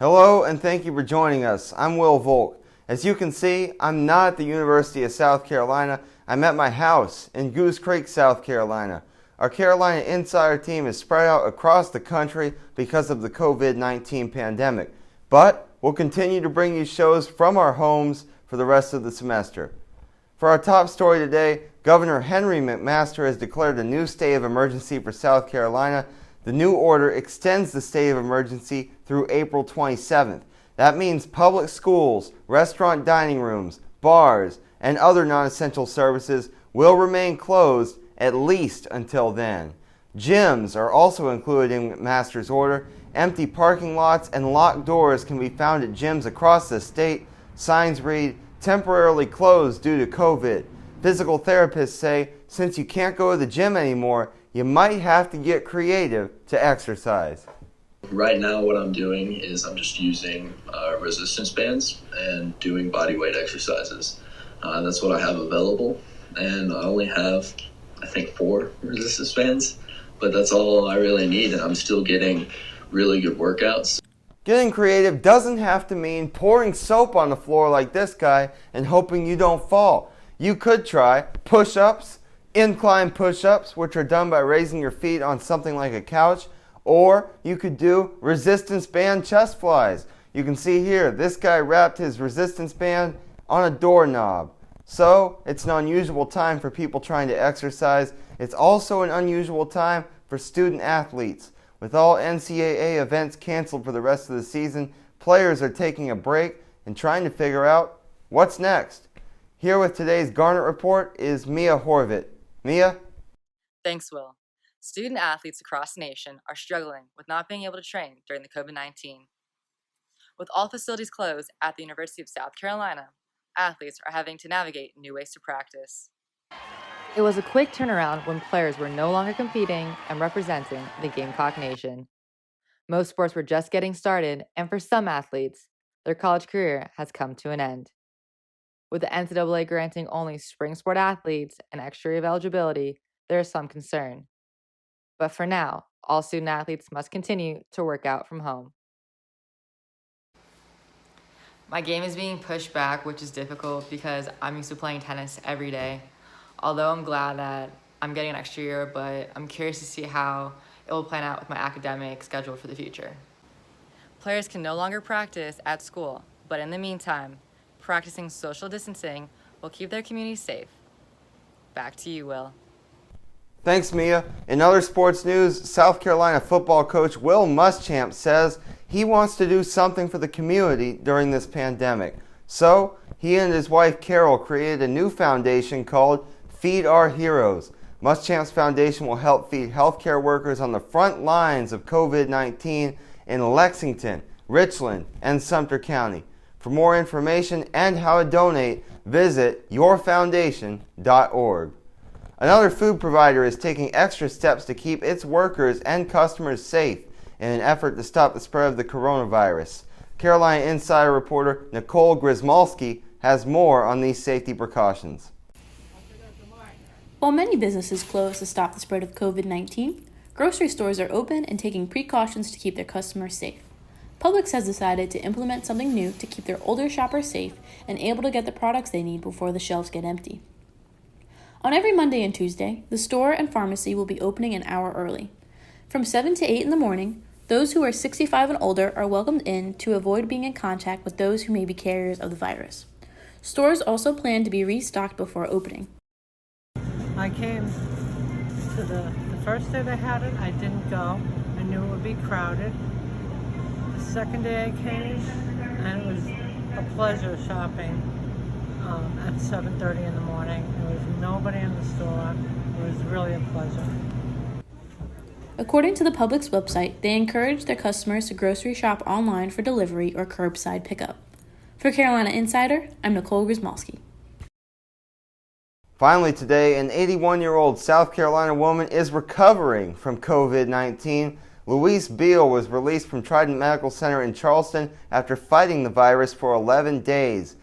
Hello and thank you for joining us. I'm Will Volk. As you can see, I'm not at the University of South Carolina. I'm at my house in Goose Creek, South Carolina. Our Carolina Insider team is spread out across the country because of the COVID-19 pandemic, but we'll continue to bring you shows from our homes for the rest of the semester. For our top story today, Governor Henry McMaster has declared a new state of emergency for South Carolina. The new order extends the state of emergency through April 27th. That means public schools, restaurant dining rooms, bars, and other non-essential services will remain closed at least until then. Gyms are also included in McMaster's order. Empty parking lots and locked doors can be found at gyms across the state. Signs read, "Temporarily closed due to COVID." Physical therapists say since you can't go to the gym anymore, you might have to get creative to exercise. Right now what I'm doing is I'm just using resistance bands and doing body weight exercises. That's what I have available, and I only have, I think, 4 resistance bands, but that's all I really need, and I'm still getting really good workouts. Getting creative doesn't have to mean pouring soap on the floor like this guy and hoping you don't fall. You could try push-ups, incline push-ups, which are done by raising your feet on something like a couch, or you could do resistance band chest flies. You can see here, this guy wrapped his resistance band on a doorknob. So, it's an unusual time for people trying to exercise. It's also an unusual time for student athletes. With all NCAA events canceled for the rest of the season, players are taking a break and trying to figure out what's next. Here with today's Garnet Report is Mia Horvit. Mia? Thanks, Will. Student athletes across the nation are struggling with not being able to train during the COVID-19. With all facilities closed at the University of South Carolina, athletes are having to navigate new ways to practice. It was a quick turnaround when players were no longer competing and representing the Gamecock Nation. Most sports were just getting started, and for some athletes, their college career has come to an end. With the NCAA granting only spring sport athletes an extra year of eligibility, there is some concern. But for now, all student athletes must continue to work out from home. My game is being pushed back, which is difficult because I'm used to playing tennis every day. Although I'm glad that I'm getting an extra year, but I'm curious to see how it will plan out with my academic schedule for the future. Players can no longer practice at school, but in the meantime, practicing social distancing will keep their community safe. Back to you, Will. Thanks, Mia. In other sports news, South Carolina football coach Will Muschamp says he wants to do something for the community during this pandemic. So, he and his wife Carol created a new foundation called Feed Our Heroes. Muschamp's foundation will help feed healthcare workers on the front lines of COVID-19 in Lexington, Richland, and Sumter County. For more information and how to donate, visit yourfoundation.org. Another food provider is taking extra steps to keep its workers and customers safe in an effort to stop the spread of the coronavirus. Carolina Insider reporter Nicole Grismalski has more on these safety precautions. While many businesses close to stop the spread of COVID-19, grocery stores are open and taking precautions to keep their customers safe. Publix has decided to implement something new to keep their older shoppers safe and able to get the products they need before the shelves get empty. On every Monday and Tuesday, the store and pharmacy will be opening an hour early. From 7 to 8 in the morning, those who are 65 and older are welcomed in to avoid being in contact with those who may be carriers of the virus. Stores also plan to be restocked before opening. I came to the first day they had it. I didn't go. I knew it would be crowded. The second day I came, and it was a pleasure shopping at 7:30 in the morning. There was nobody in the store. It was really a pleasure. According to the Publix website, they encourage their customers to grocery shop online for delivery or curbside pickup. For Carolina Insider, I'm Nicole Grismalski. Finally today, an 81-year-old South Carolina woman is recovering from COVID-19. Louise Beal was released from Trident Medical Center in Charleston after fighting the virus for 11 days.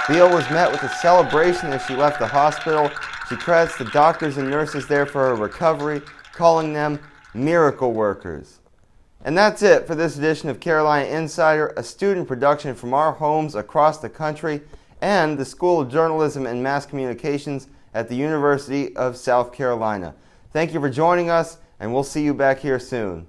Beal was met with a celebration as she left the hospital. She credits the doctors and nurses there for her recovery, calling them miracle workers. And that's it for this edition of Carolina Insider, a student production from our homes across the country and the School of Journalism and Mass Communications at the University of South Carolina. Thank you for joining us, and we'll see you back here soon.